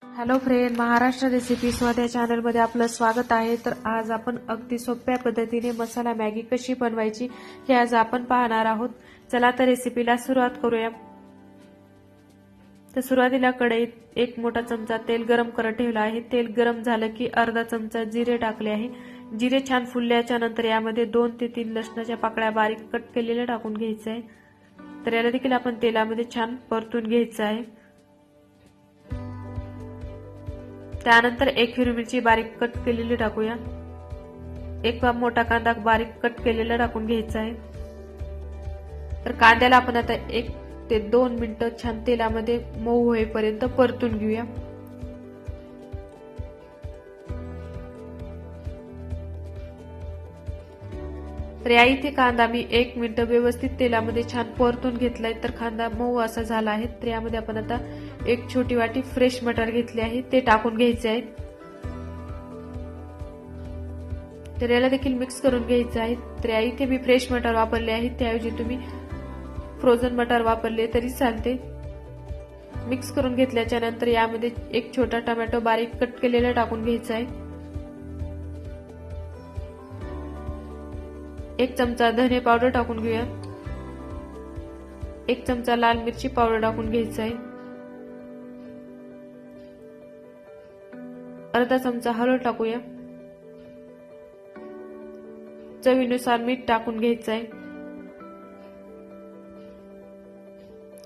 Hello friend, Maharashtra recipe स्वाद या चॅनलमध्ये आपलं स्वागत आहे। तर आज आपण अगदी सोप्या पद्धतीने मसाला मॅगी कशी बनवायची हे आज आपण पाहणार आहोत। चला तर रेसिपीला सुरुवात करूया। तर सुरुवातीला कढईत एक मोठा चमचा तेल गरम करत ठेवला आहे। तेल गरम झालं की अर्धा चमचा जिरे टाकले आहे। जिरे छान फुलल्याच्या नंतर यामध्ये 2 ते 3 लसणाच्या पाकळ्या बारीक कट केलेल्या टाकून घ्यायचे आहे। तर याला देखील आपण तेलामध्ये छान परतून घ्यायचं आहे। त्यानंतर एक हिरवी मिरची बारीक कट केलेली टाकूया। एक मोठा कांदा बारीक कट केलेला टाकून घ्यायचा आहे। तर कांद्याला आपण आता 1 ते 2 मिनिटं छान तेलामध्ये मऊ होईपर्यंत परतून घेऊया। तर या इथे कांदा मी 1 मिनिट व्यवस्थित तेलामध्ये छान परतून घेतलाय। तर कांदा मऊ असा झाला आहे। तर यामध्ये आपण आता एक छोटी वाटी फ्रेश मटार घेतले आहे, ते टाकून घ्यायचे आहे। तर याला देखील मिक्स करून घ्यायचं आहे। तर या इथे मी फ्रेश मटार वापरले आहे, त्याऐवजी तुम्ही फ्रोझन मटार वापरले तरी चालते। मिक्स करून घेतल्याच्या नंतर यामध्ये एक छोटा टोमॅटो बारीक कट केलेला टाकून घ्यायचा आहे। 1 चमचा धने पावडर टाकून घेऊया। 1 चमचा लाल मिरची पावडर टाकून घ्यायचा आहे। अर्धा चमचा हळद टाकूया। चवीनुसार मीठ टाकून घ्यायचं आहे।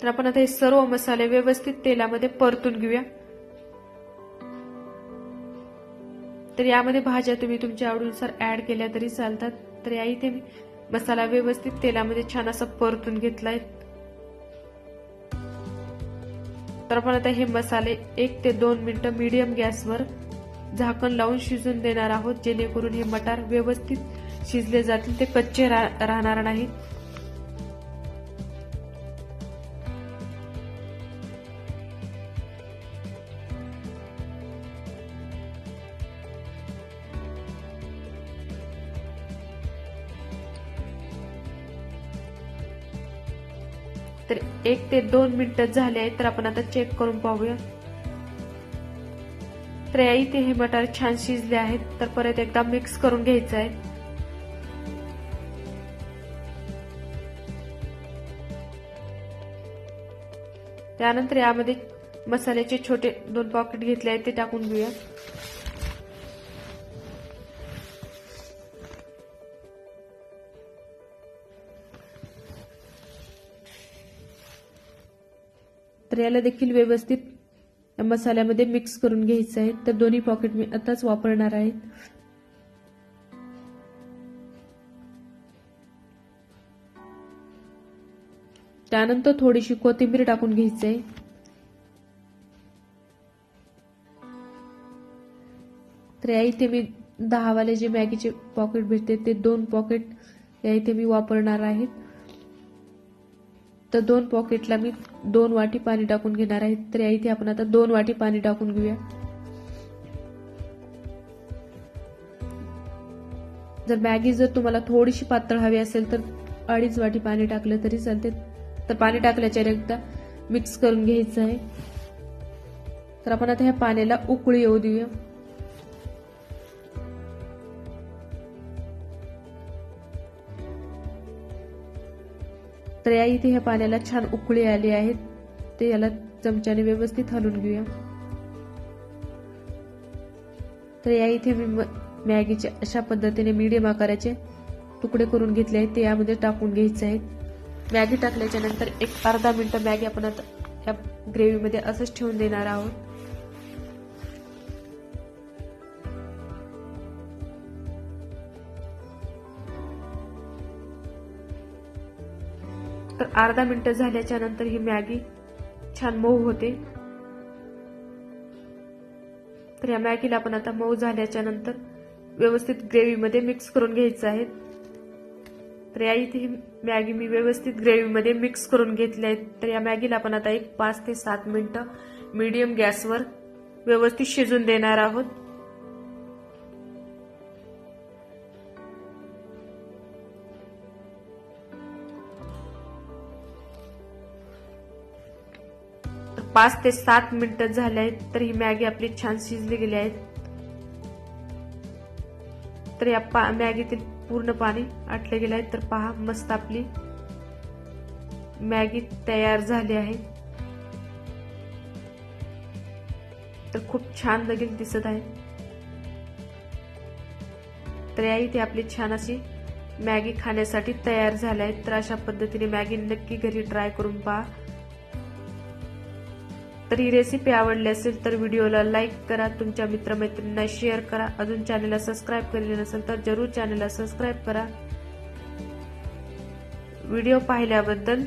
तर आपण आता हे सर्व मसाले व्यवस्थित तेलामध्ये परतून घेऊया। तर यामध्ये भाज्या तुम्ही तुमच्या आवडीनुसार ऍड केल्या तरी चालतात। तर या इथे मी मसाला व्यवस्थित तेलामध्ये छान असा परतून घेतलाय। तर आपण आता हे मसाले 1 ते 2 मिनिटं मीडियम गॅसवर झाकण लावून शिजून देणार आहोत, जेणेकरून हे मटार व्यवस्थित शिजले जातील, ते कच्चे राहणार नाहीत। तर 1 ते 2 मिनिटं झाले आहेत। तर आपण आता चेक करून पाहूया। तर या इथे हे मटार छान शिजले आहेत। तर परत एकदा मिक्स करून घ्यायचं आहे। त्यानंतर यामध्ये मसाल्याचे छोटे 2 पॉकेट घेतले आहेत, ते टाकून घेऊया। तर याला देखील व्यवस्थित मसाल्यामध्ये मिक्स करून घ्यायचं आहे। तर दोन्ही पॉकेट मी आताच वापरणार आहे। त्यानंतर थोडीशी कोथिंबीर टाकून घ्यायची आहे। तर या इथे मी 10 वाले जे मॅगीचे पॉकेट भेटते ते 2 पॉकेट या इथे मी वापरणार आहे। तर 2 पॉकेटला मी 2 वाटी पाणी टाकून घेणार आहे। तर या इथे आपण आता 2 वाटी पाणी टाकून घेऊया। जर मॅगी तुम्हाला थोडीशी पातळ हवी असेल तर 2.5 वाटी पाणी टाकलं तरी चालते। तर पाणी टाकल्याच्या एकदा मिक्स करून घ्यायचं आहे। तर आपण आता ह्या पाण्याला उकळी येऊ देऊया। तर या इथे ह्या पाण्याला छान उकळी आली आहे। ते याला चमच्याने व्यवस्थित हलवून घेऊया। तर या इथे मी मॅगीचे अशा पद्धतीने मीडियम आकाराचे तुकडे करून घेतले आहेत, ते यामध्ये टाकून घ्यायचे आहेत। मॅगी टाकल्याच्या नंतर एक अर्धा मिनिट मॅगी आपण आता या ग्रेव्हीमध्ये असंच ठेवून देणार आहोत। तर अर्धा मिनिट झाल्याच्या नंतर ही मॅगी छान मऊ होते। तर या मॅगीला आपण आता मऊ झाल्याच्या नंतर व्यवस्थित ग्रेव्हीमध्ये मिक्स करून घ्यायचं आहे। तर या इथे ही मॅगी मी व्यवस्थित ग्रेव्हीमध्ये मिक्स करून घेतली आहे। तर या मॅगीला आपण आता एक 5 ते 7 मिनिटं मीडियम गॅसवर व्यवस्थित शिजून देणार आहोत। 5 ते 7 मिनिटं झाले आहेत, तर ही मॅगी आपली छान शिजली गेली आहे. तर या मॅगीतील पूर्ण पाणी आटले गेले आहे. तर पहा, मस्त आपली मॅगी तयार झाली आहे. तर खूप छान लगेच दिसत आहे. तर या इथे आपली छान अशी मॅगी खाण्यासाठी तयार झाली आहे. तर अशा पद्धतीने मॅगी नक्की घरी ट्राय करून पहा. तर ही रेसिपी आवडली असेल तर व्हिडिओला लाईक करा, तुमच्या मित्रमैत्रिणींना शेअर करा. अजून चॅनलला सबस्क्राईब केलेले नसेल तर जरूर चॅनलला सबस्क्राईब करा. व्हिडिओ पाहिल्याबद्दल